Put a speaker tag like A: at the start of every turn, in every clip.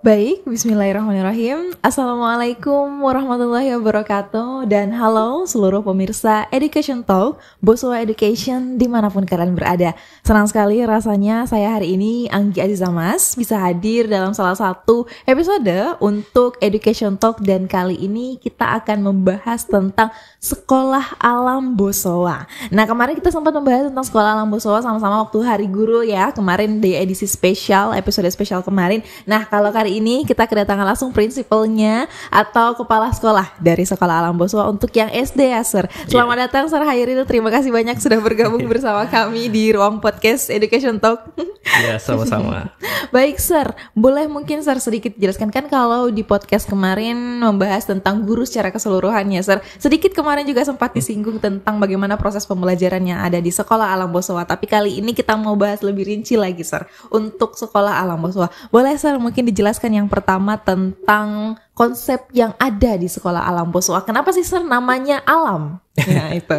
A: Baik, bismillahirrahmanirrahim. Assalamualaikum warahmatullahi wabarakatuh. Dan halo seluruh pemirsa Education Talk, Boswa Education dimanapun kalian berada. Senang sekali rasanya saya hari ini, Anggi Aziza Mas, bisa hadir dalam salah satu episode untuk Education Talk. Dan kali ini kita akan membahas tentang Sekolah Alam Boswa. Nah, kemarin kita sempat membahas tentang Sekolah Alam Boswa sama-sama waktu Hari Guru ya, kemarin di edisi spesial, episode spesial kemarin. Nah, kalau kali ini kita kedatangan langsung prinsipalnya atau kepala sekolah dari Sekolah Alam Boswa untuk yang SD ya, Sir. Selamat datang, Sir Hairil. Terima kasih banyak sudah bergabung bersama kami di ruang podcast Education Talk.
B: Ya, sama-sama.
A: Baik, Sir. Boleh mungkin, Sir, sedikit jelaskan, kan kalau di podcast kemarin membahas tentang guru secara keseluruhannya, Sir. Sedikit kemarin juga sempat disinggung tentang bagaimana proses pembelajaran yang ada di Sekolah Alam Boswa. Tapi kali ini kita mau bahas lebih rinci lagi, Sir, untuk Sekolah Alam Boswa. Boleh, Sir, mungkin dijelaskan yang pertama tentang konsep yang ada di Sekolah Alam Boswa. Kenapa sih, Sir, namanya alam? Ya, itu.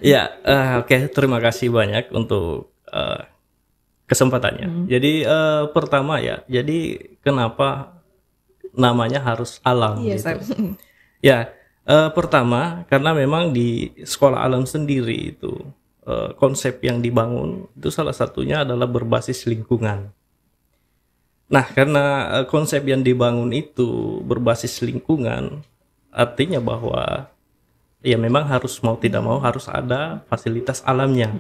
B: Ya, oke. Terima kasih banyak untuk kesempatannya. Jadi pertama ya, jadi kenapa namanya harus alam
A: Yes,
B: gitu?
A: Sir.
B: Ya, pertama karena memang di Sekolah Alam sendiri itu konsep yang dibangun itu salah satunya adalah berbasis lingkungan. Nah, karena konsep yang dibangun itu berbasis lingkungan, artinya bahwa ya memang harus mau tidak mau harus ada fasilitas alamnya.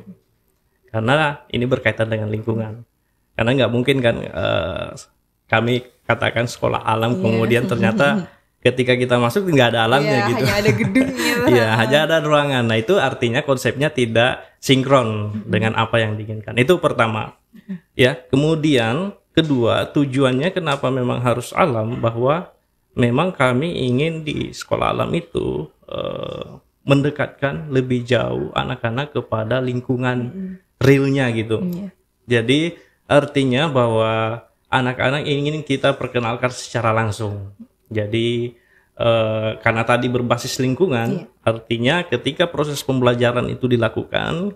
B: Karena ini berkaitan dengan lingkungan. Karena nggak mungkin kan kami katakan sekolah alam, kemudian ternyata ketika kita masuk nggak ada alamnya gitu.
A: Hanya ada gedungnya.
B: Iya, hanya ada ruangan. Nah, itu artinya konsepnya tidak sinkron dengan apa yang diinginkan. Itu pertama. Ya, kemudian kedua, tujuannya kenapa memang harus alam, bahwa memang kami ingin di sekolah alam itu mendekatkan lebih jauh anak-anak kepada lingkungan realnya gitu. Jadi artinya bahwa anak-anak ingin kita perkenalkan secara langsung. Jadi karena tadi berbasis lingkungan, artinya ketika proses pembelajaran itu dilakukan,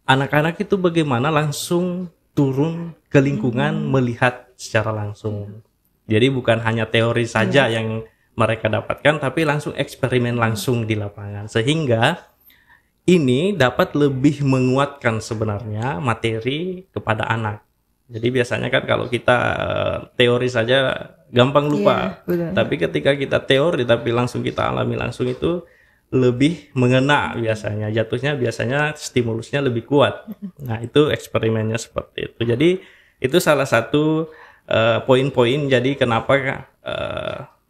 B: anak-anak itu bagaimana langsung turun ke lingkungan melihat secara langsung. Jadi bukan hanya teori saja yang mereka dapatkan, tapi langsung eksperimen langsung di lapangan. Sehingga ini dapat lebih menguatkan sebenarnya materi kepada anak. Jadi biasanya kan kalau kita teori saja gampang lupa. Tapi ketika kita teori tapi langsung kita alami langsung itu lebih mengena biasanya, jatuhnya biasanya stimulusnya lebih kuat. Nah, itu eksperimennya seperti itu. Jadi itu salah satu poin-poin jadi kenapa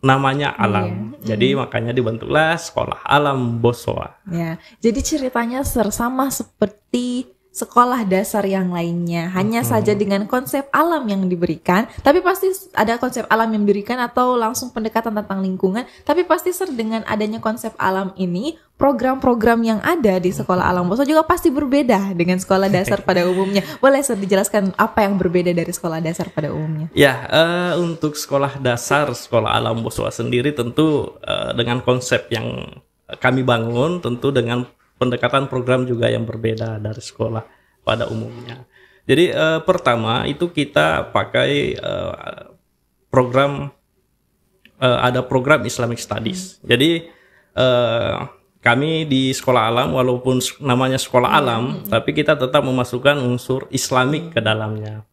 B: namanya alam. Jadi makanya dibentuklah Sekolah Alam Boswa.
A: Ya, jadi ceritanya, Sir, sama seperti sekolah dasar yang lainnya, hanya saja dengan konsep alam yang diberikan, tapi pasti ada konsep alam yang diberikan atau langsung pendekatan tentang lingkungan, tapi pasti, Sir, dengan adanya konsep alam ini, program-program yang ada di Sekolah Alam Boswa juga pasti berbeda dengan sekolah dasar pada umumnya. Boleh, Sir, dijelaskan apa yang berbeda dari sekolah dasar pada umumnya?
B: Ya, untuk sekolah dasar Sekolah Alam Boswa sendiri tentu dengan konsep yang kami bangun, tentu dengan pendekatan program juga yang berbeda dari sekolah pada umumnya. Jadi pertama itu kita pakai program ada program Islamic Studies. Jadi kami di Sekolah Alam walaupun namanya Sekolah Alam, tapi kita tetap memasukkan unsur Islamik ke dalamnya.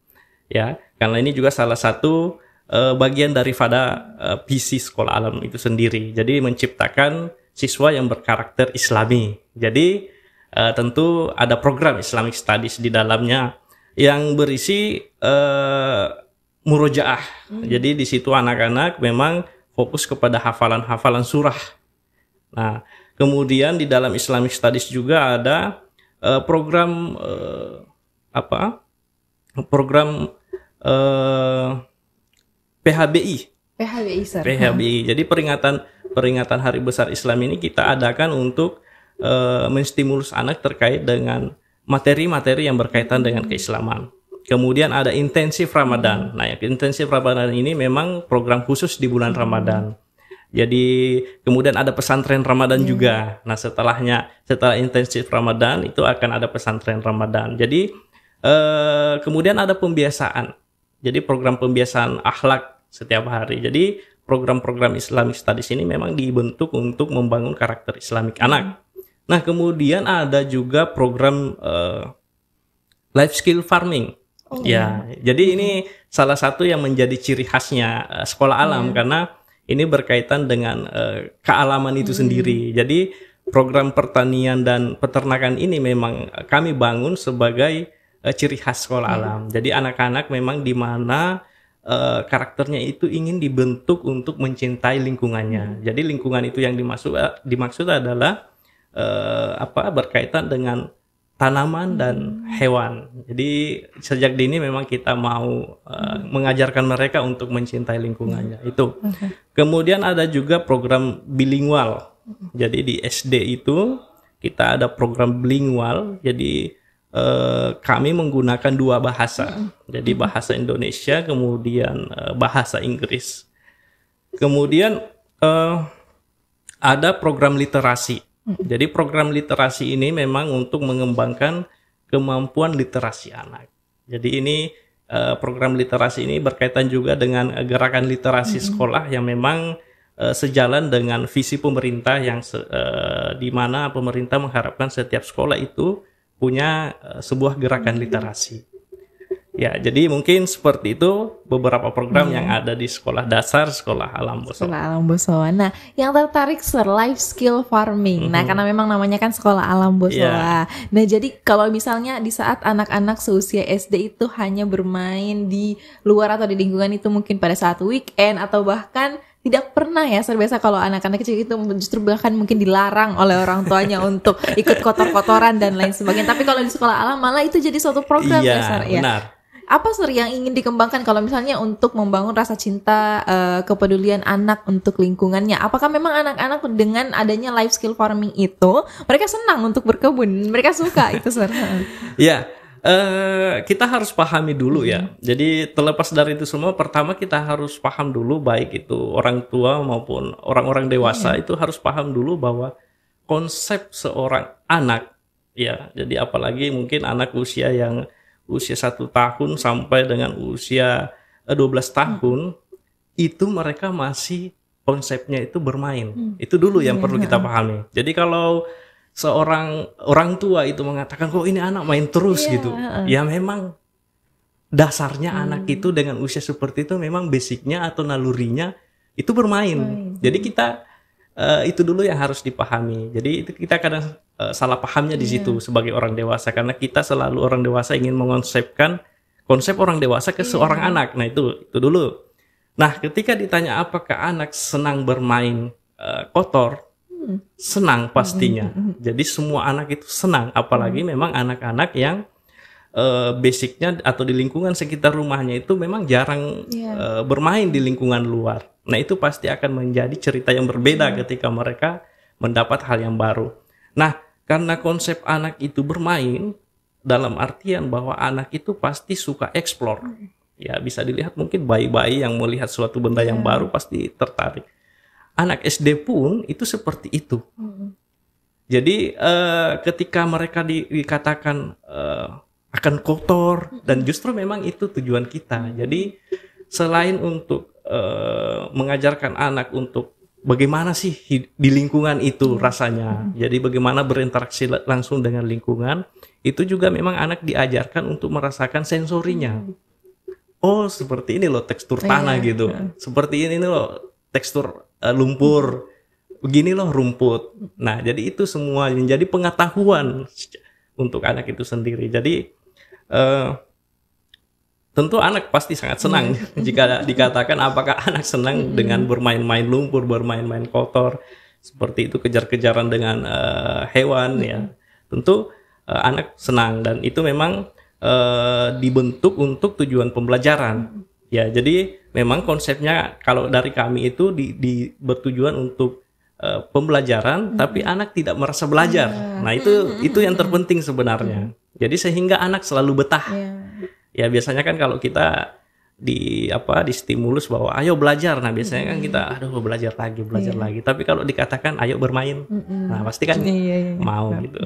B: Ya, karena ini juga salah satu bagian daripada visi Sekolah Alam itu sendiri. Jadi menciptakan siswa yang berkarakter Islami. Jadi tentu ada program Islamic Studies di dalamnya yang berisi murojaah. Jadi di situ anak-anak memang fokus kepada hafalan-hafalan surah. Nah, kemudian di dalam Islamic Studies juga ada program program PHBI.
A: Sir.
B: PHBI. Jadi peringatan Hari Besar Islam ini kita adakan untuk menstimulus anak terkait dengan materi-materi yang berkaitan dengan keislaman. Kemudian ada intensif Ramadan. Nah, intensif Ramadan ini memang program khusus di bulan Ramadan. Jadi kemudian ada pesantren Ramadan juga. Nah, setelah intensif Ramadan itu akan ada pesantren Ramadan. Jadi kemudian ada pembiasaan. Jadi program pembiasaan akhlak setiap hari. Jadi program-program Islamic Studies ini memang dibentuk untuk membangun karakter Islamik anak. Nah, kemudian ada juga program life skill farming. Jadi ini salah satu yang menjadi ciri khasnya sekolah alam karena ini berkaitan dengan kealaman itu sendiri. Jadi program pertanian dan peternakan ini memang kami bangun sebagai ciri khas sekolah alam. Jadi anak-anak memang di mana karakternya itu ingin dibentuk untuk mencintai lingkungannya. Jadi lingkungan itu yang dimaksud adalah berkaitan dengan tanaman dan hewan. Jadi sejak dini memang kita mau mengajarkan mereka untuk mencintai lingkungannya. Itu. Kemudian ada juga program bilingual. Jadi di SD itu kita ada program bilingual. Jadi kami menggunakan 2 bahasa. Jadi bahasa Indonesia kemudian bahasa Inggris. Kemudian ada program literasi. Jadi program literasi ini memang untuk mengembangkan kemampuan literasi anak. Jadi ini program literasi ini berkaitan juga dengan gerakan literasi sekolah yang memang sejalan dengan visi pemerintah yang di mana pemerintah mengharapkan setiap sekolah itu punya sebuah gerakan literasi. Ya, jadi mungkin seperti itu beberapa program yang ada di sekolah dasar, sekolah alam Bosowa.
A: Sekolah alam Bosowa. Nah, yang tertarik life skill farming. Nah, karena memang namanya kan sekolah alam Bosowa. Nah, jadi kalau misalnya di saat anak-anak seusia SD itu hanya bermain di luar atau di lingkungan itu mungkin pada saat weekend atau bahkan tidak pernah ya, biasa kalau anak-anak kecil itu justru bahkan mungkin dilarang oleh orang tuanya untuk ikut kotor-kotoran dan lain sebagainya. Tapi kalau di sekolah alam malah itu jadi suatu program ya.
B: Benar.
A: Apa yang ingin dikembangkan kalau misalnya untuk membangun rasa cinta, kepedulian anak untuk lingkungannya? Apakah memang anak-anak dengan adanya life skill farming itu mereka senang untuk berkebun, mereka suka itu, Sir?
B: Ya, kita harus pahami dulu ya. Jadi terlepas dari itu semua, pertama kita harus paham dulu, baik itu orang tua maupun orang-orang dewasa itu harus paham dulu bahwa konsep seorang anak, ya. Jadi apalagi mungkin anak usia 1 tahun sampai dengan usia 12 tahun itu mereka masih konsepnya itu bermain. Itu dulu yang perlu kita pahami. Jadi kalau seorang orang tua itu mengatakan kok ini anak main terus gitu, ya memang dasarnya anak itu dengan usia seperti itu memang basicnya atau nalurinya itu bermain. Jadi kita itu dulu yang harus dipahami. Jadi itu kita kadang salah pahamnya di situ sebagai orang dewasa, karena kita selalu orang dewasa ingin mengonsepkan konsep orang dewasa ke seorang anak. Nah itu dulu. Nah ketika ditanya apakah anak senang bermain kotor, senang pastinya. Jadi semua anak itu senang, apalagi memang anak-anak yang basicnya atau di lingkungan sekitar rumahnya itu memang jarang bermain di lingkungan luar. Nah itu pasti akan menjadi cerita yang berbeda ketika mereka mendapat hal yang baru. Nah karena konsep anak itu bermain dalam artian bahwa anak itu pasti suka explore. Ya bisa dilihat mungkin bayi-bayi yang melihat suatu benda yang baru pasti tertarik. Anak SD pun itu seperti itu. Jadi ketika mereka dikatakan akan kotor, dan justru memang itu tujuan kita. Jadi selain untuk mengajarkan anak untuk bagaimana sih di lingkungan itu rasanya, jadi bagaimana berinteraksi langsung dengan lingkungan, itu juga memang anak diajarkan untuk merasakan sensorinya. Oh seperti ini loh tekstur tanah gitu, seperti ini loh tekstur lumpur, begini loh rumput. Nah jadi itu semua menjadi pengetahuan untuk anak itu sendiri. Jadi tentu anak pasti sangat senang jika dikatakan apakah anak senang dengan bermain-main lumpur, bermain-main kotor, seperti itu kejar-kejaran dengan hewan ya. Tentu anak senang, dan itu memang dibentuk untuk tujuan pembelajaran. Ya, jadi memang konsepnya kalau dari kami itu bertujuan untuk pembelajaran, tapi anak tidak merasa belajar. Nah, itu yang terpenting sebenarnya. Jadi sehingga anak selalu betah. Ya biasanya kan kalau kita di stimulus bahwa ayo belajar. Nah biasanya kan kita aduh belajar lagi. Tapi kalau dikatakan ayo bermain, nah pasti kan mau gitu.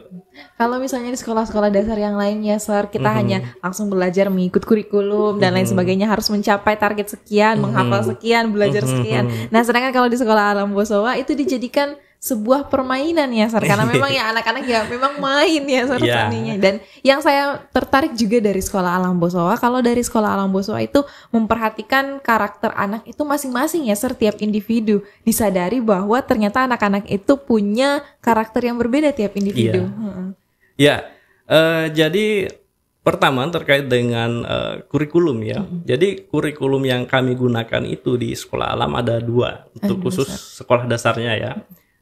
A: Kalau misalnya di sekolah-sekolah dasar yang lainnya, Sir, kita hanya langsung belajar mengikut kurikulum dan lain sebagainya, harus mencapai target sekian, menghafal sekian, belajar sekian. Nah sedangkan kalau di sekolah Alam Bossowa itu dijadikan sebuah permainan ya, Sar, karena memang ya anak-anak ya memang main ya, Sar, tadinya. Dan yang saya tertarik juga dari sekolah Alam Bossowa, kalau dari sekolah Alam Bossowa itu memperhatikan karakter anak itu masing-masing ya, Sar, tiap individu. Disadari bahwa ternyata anak-anak itu punya karakter yang berbeda tiap individu.
B: Jadi pertama terkait dengan kurikulum ya. Jadi kurikulum yang kami gunakan itu di sekolah alam ada 2 untuk khusus sekolah dasarnya ya.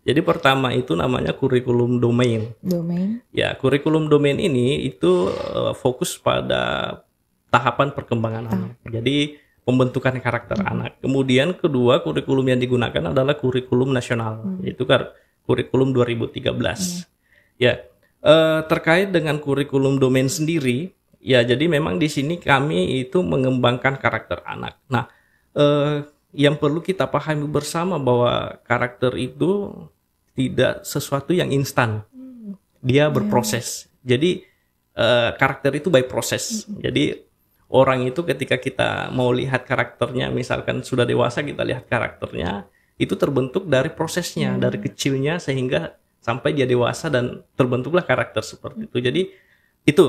B: Jadi pertama itu namanya kurikulum domain. Ya, kurikulum domain ini itu fokus pada tahapan perkembangan anak. Jadi pembentukan karakter anak. Kemudian kedua kurikulum yang digunakan adalah kurikulum nasional, yaitu kurikulum 2013. Ya, terkait dengan kurikulum domain sendiri, ya jadi memang di sini kami itu mengembangkan karakter anak. Nah, yang perlu kita pahami bersama bahwa karakter itu tidak sesuatu yang instan, dia berproses. Jadi karakter itu by proses. Jadi orang itu ketika kita mau lihat karakternya, misalkan sudah dewasa kita lihat karakternya, itu terbentuk dari prosesnya, dari kecilnya sehingga sampai dia dewasa dan terbentuklah karakter seperti itu. Jadi itu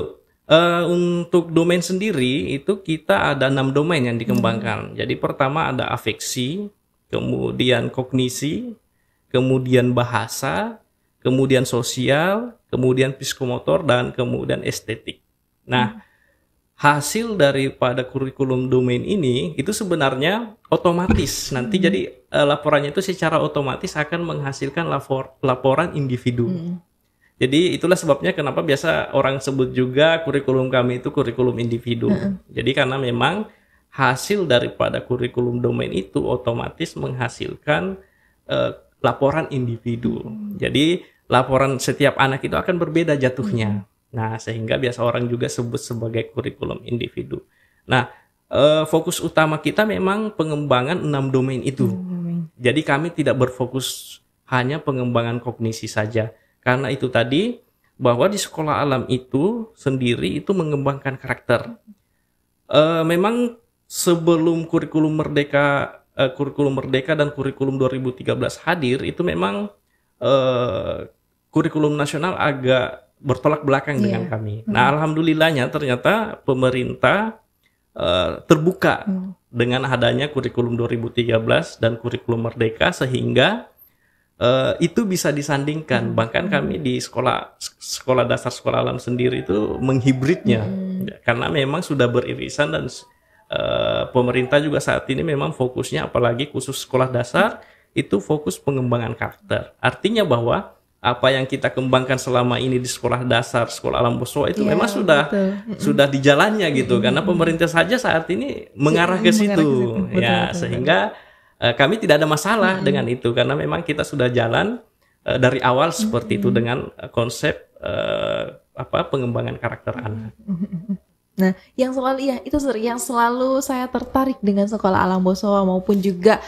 B: untuk domain sendiri itu kita ada 6 domain yang dikembangkan. Jadi pertama ada afeksi, kemudian kognisi, kemudian bahasa, kemudian sosial, kemudian psikomotor, dan kemudian estetik. Nah, hasil daripada kurikulum domain ini itu sebenarnya otomatis nanti jadi laporannya itu secara otomatis akan menghasilkan laporan individu. Jadi itulah sebabnya kenapa biasa orang sebut juga kurikulum kami itu kurikulum individu. Jadi karena memang hasil daripada kurikulum domain itu otomatis menghasilkan laporan individu. Jadi laporan setiap anak itu akan berbeda jatuhnya. Nah, sehingga biasa orang juga sebut sebagai kurikulum individu. Nah, fokus utama kita memang pengembangan 6 domain itu. Jadi kami tidak berfokus hanya pengembangan kognisi saja. Karena itu tadi bahwa di sekolah alam itu sendiri itu mengembangkan karakter. Memang sebelum kurikulum merdeka dan kurikulum 2013 hadir itu memang kurikulum nasional agak bertolak belakang dengan kami. Nah, alhamdulillahnya ternyata pemerintah terbuka dengan adanya kurikulum 2013 dan kurikulum merdeka sehingga itu bisa disandingkan. Bahkan kami di sekolah dasar sekolah alam sendiri itu menghibridnya karena memang sudah beririsan dan pemerintah juga saat ini memang fokusnya apalagi khusus sekolah dasar itu fokus pengembangan karakter. Artinya bahwa apa yang kita kembangkan selama ini di sekolah dasar, sekolah Alam Bossowa itu memang sudah di jalannya gitu. Karena pemerintah saja saat ini mengarah ke situ. Ya, sehingga kami tidak ada masalah dengan itu karena memang kita sudah jalan dari awal seperti itu dengan konsep pengembangan karakter anak.
A: Nah, yang selalu saya tertarik dengan sekolah Alam Bossowa maupun juga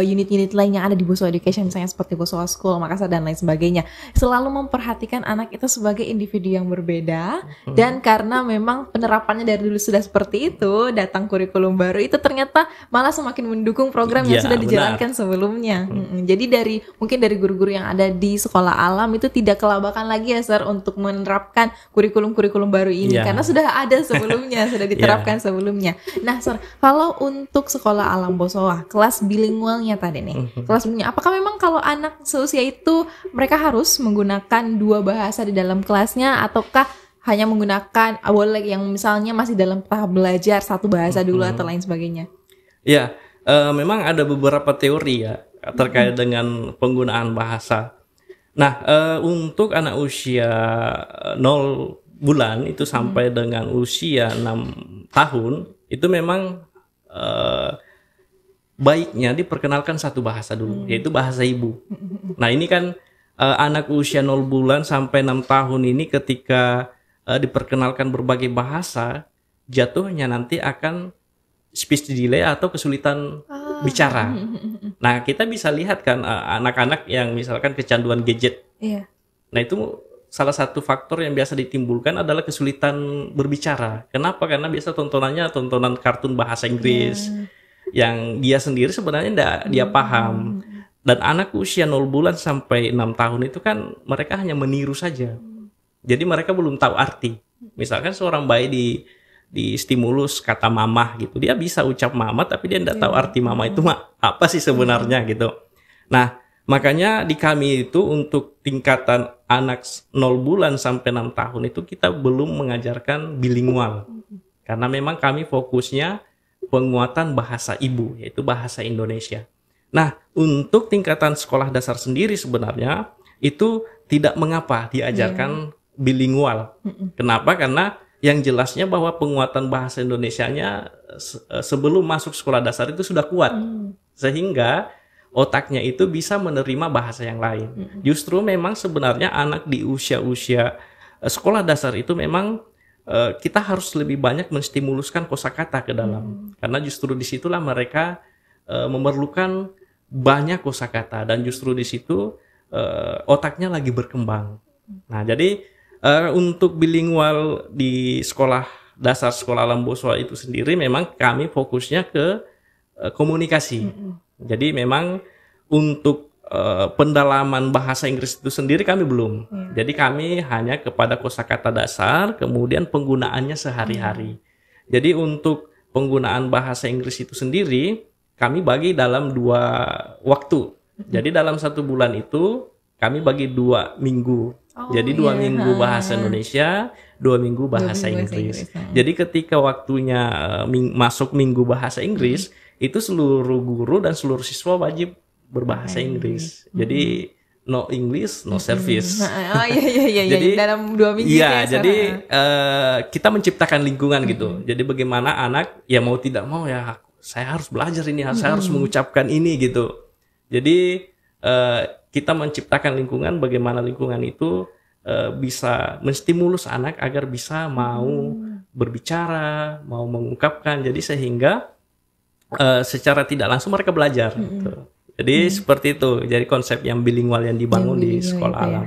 A: unit-unit lain yang ada di Bossowa Education, misalnya seperti Bossowa School, Makassar dan lain sebagainya, selalu memperhatikan anak itu sebagai individu yang berbeda. Dan karena memang penerapannya dari dulu sudah seperti itu, datang kurikulum baru itu ternyata malah semakin mendukung program yang sudah dijalankan sebelumnya. Jadi mungkin dari guru-guru yang ada di sekolah alam itu tidak kelabakan lagi ya, Sir, untuk menerapkan kurikulum-kurikulum baru ini karena sudah ada sudah diterapkan sebelumnya. Nah, Sir, kalau untuk sekolah Alam Bossowa, kelas bilingualnya tadi nih, kelas bilingualnya, apakah memang kalau anak seusia itu mereka harus menggunakan 2 bahasa di dalam kelasnya, ataukah hanya menggunakan boleh yang misalnya masih dalam tahap belajar 1 bahasa dulu atau lain sebagainya?
B: Ya, memang ada beberapa teori ya terkait dengan penggunaan bahasa. Nah, untuk anak usia 0 bulan itu sampai dengan usia 6 tahun itu memang baiknya diperkenalkan 1 bahasa dulu, yaitu bahasa ibu. Nah, ini kan anak usia 0 bulan sampai 6 tahun ini ketika diperkenalkan berbagai bahasa, jatuhnya nanti akan speech delay atau kesulitan bicara. Nah, kita bisa lihat kan anak-anak yang misalkan kecanduan gadget.
A: Iya.
B: Nah, itu salah satu faktor yang biasa ditimbulkan adalah kesulitan berbicara. Kenapa? Karena biasa tontonannya tontonan kartun bahasa Inggris yang dia sendiri sebenarnya enggak dia paham. Dan anak usia 0 bulan sampai 6 tahun itu kan mereka hanya meniru saja. Jadi mereka belum tahu arti. Misalkan seorang bayi di stimulus kata mamah gitu, dia bisa ucap mama tapi dia enggak tahu arti mama itu apa sih sebenarnya gitu. Nah, makanya di kami itu untuk tingkatan anak 0 bulan sampai 6 tahun itu kita belum mengajarkan bilingual. Karena memang kami fokusnya penguatan bahasa ibu, yaitu bahasa Indonesia. Nah, untuk tingkatan sekolah dasar sendiri sebenarnya itu tidak mengapa diajarkan bilingual. Kenapa? Karena yang jelasnya bahwa penguatan bahasa Indonesianya sebelum masuk sekolah dasar itu sudah kuat. Sehingga otaknya itu bisa menerima bahasa yang lain. Justru memang sebenarnya anak di usia-usia sekolah dasar itu memang kita harus lebih banyak menstimuluskan kosakata ke dalam. Karena justru disitulah mereka memerlukan banyak kosakata dan justru di situ otaknya lagi berkembang. Nah, jadi untuk bilingual di sekolah dasar sekolah alam Boswa itu sendiri memang kami fokusnya ke komunikasi. Jadi memang untuk pendalaman bahasa Inggris itu sendiri kami belum. Jadi kami hanya kepada kosakata dasar, kemudian penggunaannya sehari-hari. Jadi untuk penggunaan bahasa Inggris itu sendiri kami bagi dalam 2 waktu. Jadi dalam 1 bulan itu kami bagi 2 minggu. Jadi 2 minggu bahasa Indonesia, 2 minggu bahasa Inggris. Jadi ketika waktunya masuk minggu bahasa Inggris, itu seluruh guru dan seluruh siswa wajib berbahasa Inggris. Jadi no English, no service.
A: Iya. Jadi dalam 2 minggu.
B: Iya, jadi kita menciptakan lingkungan gitu. Jadi bagaimana anak ya mau tidak mau ya saya harus belajar ini, saya harus mengucapkan ini gitu. Jadi kita menciptakan lingkungan, bagaimana lingkungan itu bisa menstimulus anak agar bisa mau berbicara, mau mengungkapkan. Jadi sehingga secara tidak langsung mereka belajar. Gitu. Jadi seperti itu. Jadi konsep yang bilingual yang dibangun di sekolah alam.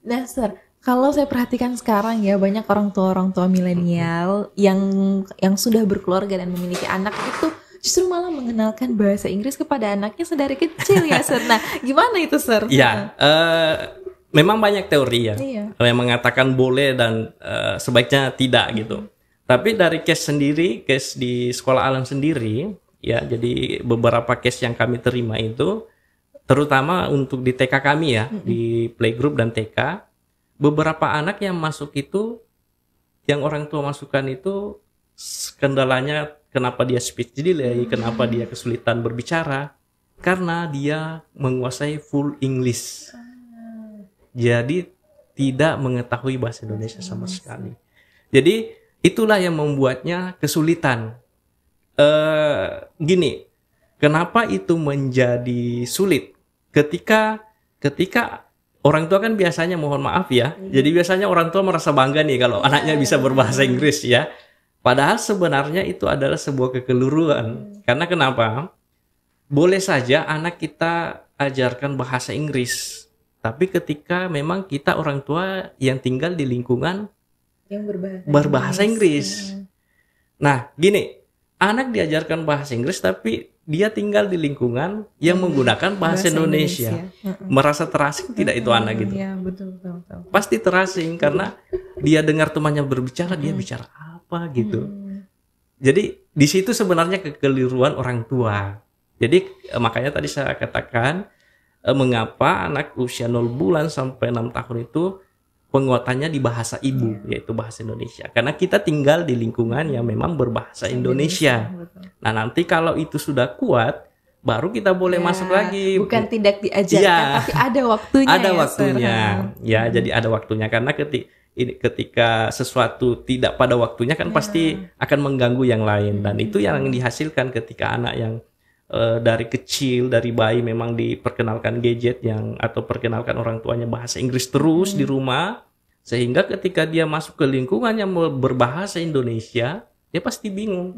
A: Nah, Sir, kalau saya perhatikan sekarang ya banyak orang tua milenial yang sudah berkeluarga dan memiliki anak itu justru malah mengenalkan bahasa Inggris kepada anaknya sedari kecil ya, Sir. Nah, gimana itu, Sir?
B: Ya, memang banyak teori ya yang mengatakan boleh dan sebaiknya tidak gitu. Tapi dari case di sekolah alam sendiri, ya, jadi beberapa case yang kami terima itu, terutama untuk di TK kami ya, di playgroup dan TK, beberapa anak yang masuk itu, yang orang tua masukkan itu, kendalanya kenapa dia speech delay, kenapa dia kesulitan berbicara, karena dia menguasai full English. Jadi tidak mengetahui bahasa Indonesia sama sekali. Jadi itulah yang membuatnya kesulitan. Gini, kenapa itu menjadi sulit? Ketika orang tua kan biasanya, mohon maaf ya, jadi biasanya orang tua merasa bangga nih kalau anaknya bisa berbahasa Inggris ya. Padahal sebenarnya itu adalah sebuah kekeliruan. Karena kenapa? Boleh saja anak kita ajarkan bahasa Inggris, tapi ketika memang kita orang tua yang tinggal di lingkungan
A: yang
B: berbahasa Inggris. Nah, gini, anak diajarkan bahasa Inggris tapi dia tinggal di lingkungan yang menggunakan bahasa Indonesia. Merasa terasing tidak itu anak gitu?
A: Iya, betul.
B: Pasti terasing karena dia dengar temannya berbicara, dia bicara apa gitu. Jadi di situ sebenarnya kekeliruan orang tua. Jadi makanya tadi saya katakan mengapa anak usia 0 bulan sampai 6 tahun itu penguatannya di bahasa ibu, yaitu bahasa Indonesia. Karena kita tinggal di lingkungan yang memang berbahasa Indonesia. Nah, nanti kalau itu sudah kuat, baru kita boleh masuk lagi.
A: Bukan tidak diajarkan, tapi ada waktunya.
B: Ada waktunya. Ya, jadi ada waktunya. Karena ketika sesuatu tidak pada waktunya kan pasti akan mengganggu yang lain. Dan itu yang dihasilkan ketika anak yang dari kecil, dari bayi memang diperkenalkan gadget atau perkenalkan orang tuanya bahasa Inggris terus di rumah, sehingga ketika dia masuk ke lingkungan yang berbahasa Indonesia, dia pasti bingung.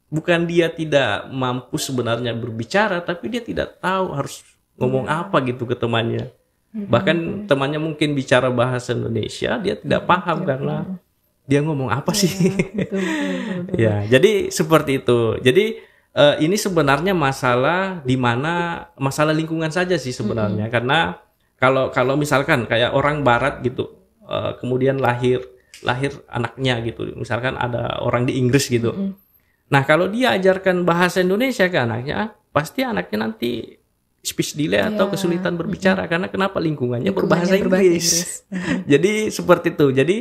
B: Bukan dia tidak mampu sebenarnya berbicara, tapi dia tidak tahu harus ngomong apa gitu ke temannya. Bahkan temannya mungkin bicara bahasa Indonesia, dia tidak paham karena dia ngomong apa sih.
A: Betul.
B: Ya, jadi seperti itu. Jadi ini sebenarnya masalah di mana masalah lingkungan saja sih sebenarnya. Karena kalau misalkan kayak orang barat gitu, kemudian lahir anaknya gitu, misalkan ada orang di Inggris gitu. Nah, kalau dia ajarkan bahasa Indonesia ke anaknya, pasti anaknya nanti speech delay atau kesulitan berbicara karena kenapa lingkungannya berbahasa Inggris. Jadi seperti itu. Jadi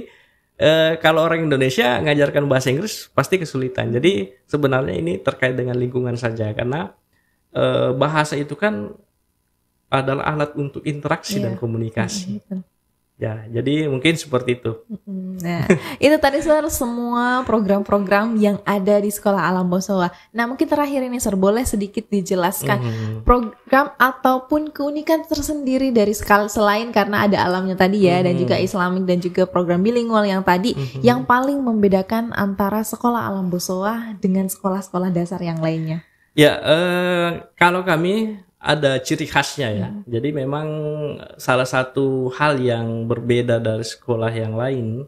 B: kalau orang Indonesia ngajarkan bahasa Inggris pasti kesulitan. Jadi sebenarnya ini terkait dengan lingkungan saja karena bahasa itu kan adalah alat untuk interaksi dan komunikasi. Ya, jadi mungkin seperti itu.
A: Nah, itu tadi Sir semua program-program yang ada di Sekolah Alam Bosowa. Nah, mungkin terakhir ini Sir boleh sedikit dijelaskan program ataupun keunikan tersendiri dari selain karena ada alamnya tadi ya, dan juga Islamic dan juga program bilingual yang tadi, yang paling membedakan antara Sekolah Alam Bosowa dengan sekolah-sekolah dasar yang lainnya.
B: Ya, kalau kami ada ciri khasnya ya. Jadi memang salah satu hal yang berbeda dari sekolah yang lain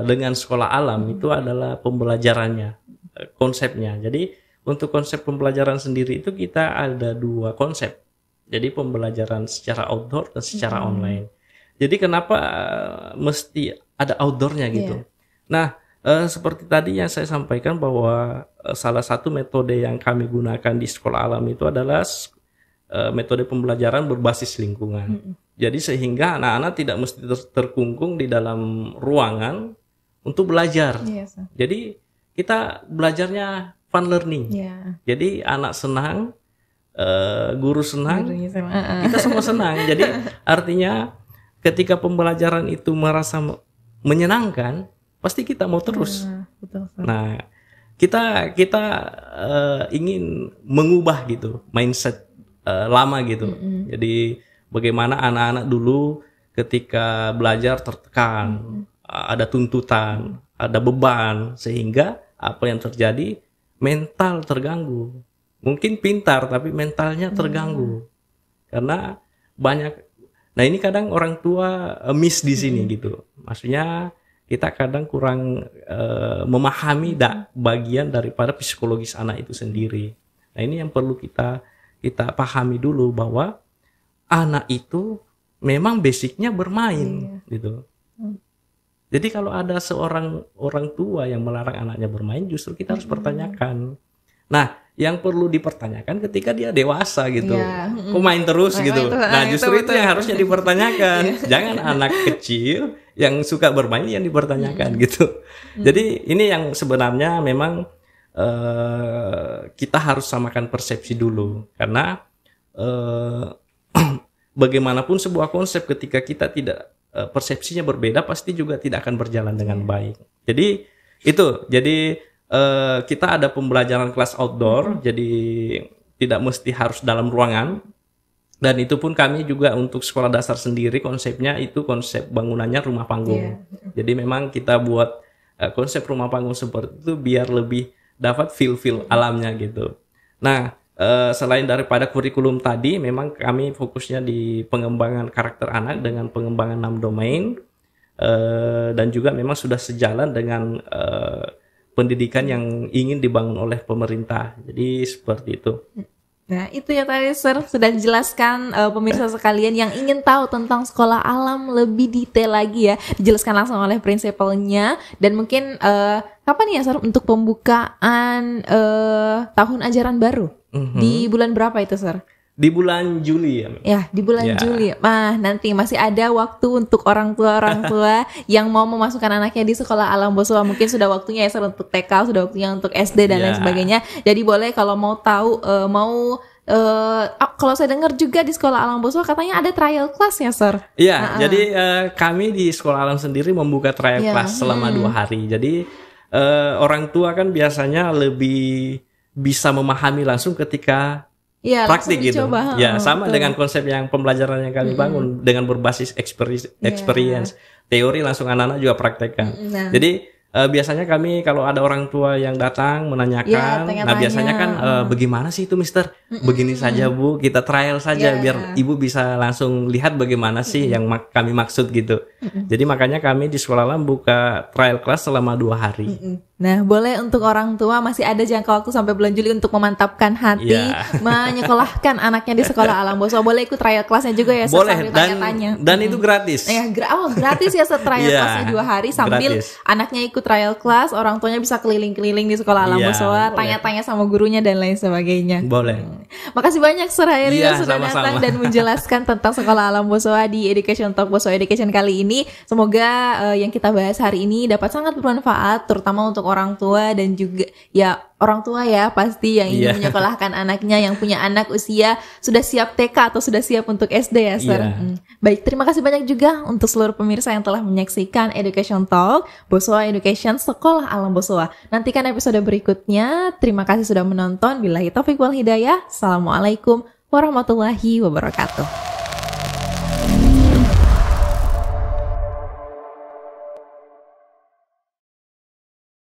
B: dengan sekolah alam itu adalah pembelajarannya, konsepnya. Jadi untuk konsep pembelajaran sendiri itu kita ada 2 konsep. Jadi pembelajaran secara outdoor dan secara online. Jadi kenapa mesti ada outdoornya gitu. Nah, seperti tadi yang saya sampaikan bahwa salah satu metode yang kami gunakan di sekolah alam itu adalah metode pembelajaran berbasis lingkungan. Jadi sehingga anak-anak tidak mesti terkungkung di dalam ruangan untuk belajar. Jadi kita belajarnya fun learning. Jadi anak senang, guru senang, kita semua senang. Jadi artinya ketika pembelajaran itu merasa menyenangkan, pasti kita mau terus. Nah, kita ingin mengubah gitu mindset lama gitu. Jadi bagaimana anak-anak dulu ketika belajar tertekan, ada tuntutan, ada beban, sehingga apa yang terjadi mental terganggu. Mungkin pintar tapi mentalnya terganggu karena banyak. Nah, ini kadang orang tua miss di sini gitu. Maksudnya kita kadang kurang memahami bagian daripada psikologis anak itu sendiri. Nah, ini yang perlu kita pahami dulu bahwa anak itu memang basicnya bermain gitu. Jadi kalau ada seorang orang tua yang melarang anaknya bermain, justru kita harus pertanyakan. Nah, yang perlu dipertanyakan ketika dia dewasa gitu. Kok main terus gitu. Nah, justru itu yang harusnya dipertanyakan. Jangan anak kecil yang suka bermain yang dipertanyakan gitu. Jadi ini yang sebenarnya memang kita harus samakan persepsi dulu. Karena bagaimanapun sebuah konsep ketika kita tidak persepsinya berbeda pasti juga tidak akan berjalan dengan baik. Jadi itu. Jadi kita ada pembelajaran kelas outdoor, jadi tidak mesti harus dalam ruangan. Dan itu pun kami juga untuk sekolah dasar sendiri konsepnya itu konsep bangunannya rumah panggung. Jadi memang kita buat konsep rumah panggung seperti itu biar lebih dapat feel alamnya gitu. Nah, selain daripada kurikulum tadi, memang kami fokusnya di pengembangan karakter anak dengan pengembangan 6 domain, dan juga memang sudah sejalan dengan pendidikan yang ingin dibangun oleh pemerintah. Jadi seperti itu.
A: Nah, itu ya tadi Sir sudah dijelaskan pemirsa sekalian yang ingin tahu tentang sekolah alam lebih detail lagi ya. Dijelaskan langsung oleh prinsipalnya. Dan mungkin kapan ya Sir untuk pembukaan tahun ajaran baru? Di bulan berapa itu Sir?
B: Di bulan Juli ya.
A: Ya, di bulan Juli. Nah, nanti masih ada waktu untuk orang tua yang mau memasukkan anaknya di sekolah alam Bosowa. Mungkin sudah waktunya ya Sir untuk TK, sudah waktunya untuk SD dan lain sebagainya. Jadi boleh kalau mau tahu kalau saya dengar juga di sekolah alam Bosowa katanya ada trial class ya Sir.
B: Iya, jadi kami di sekolah alam sendiri membuka trial class selama 2 hari. Jadi orang tua kan biasanya lebih bisa memahami langsung ketika praktik gitu. Ya, sama dengan konsep yang pembelajaran yang kami bangun dengan berbasis experience. Teori langsung anak-anak juga praktekkan. Jadi biasanya kami kalau ada orang tua yang datang menanyakan,
A: tanya-tanya.
B: nah biasanya kan bagaimana sih itu Mister? Begini saja Bu, kita trial saja biar Ibu bisa langsung lihat bagaimana sih yang kami maksud gitu. Jadi makanya kami di Sekolah Alam buka trial class selama 2 hari.
A: Nah, boleh untuk orang tua masih ada jangka waktu sampai bulan Juli untuk memantapkan hati, menyekolahkan anaknya di Sekolah Alam Boswa. Boleh ikut trial classnya juga ya,
B: boleh,
A: tanya-tanya.
B: Dan itu gratis.
A: Gratis ya trial classnya 2 hari sambil anaknya ikut trial class, orang tuanya bisa keliling-keliling di Sekolah Alam Boswa, tanya-tanya sama gurunya dan lain sebagainya.
B: Boleh.
A: Makasih banyak Sir Hairil sudah datang dan menjelaskan tentang Sekolah Alam Boswa di Education Talk Boswa Education kali ini. Semoga yang kita bahas hari ini dapat sangat bermanfaat, terutama untuk orang tua dan juga ya orang tua ya pasti yang ingin menyekolahkan anaknya, yang punya anak usia sudah siap TK atau sudah siap untuk SD ya Sir. Baik, terima kasih banyak juga untuk seluruh pemirsa yang telah menyaksikan Education Talk Boswa Education Sekolah Alam Boswa. Nantikan episode berikutnya. Terima kasih sudah menonton. Billahi taufiq wal hidayah. Assalamualaikum warahmatullahi wabarakatuh.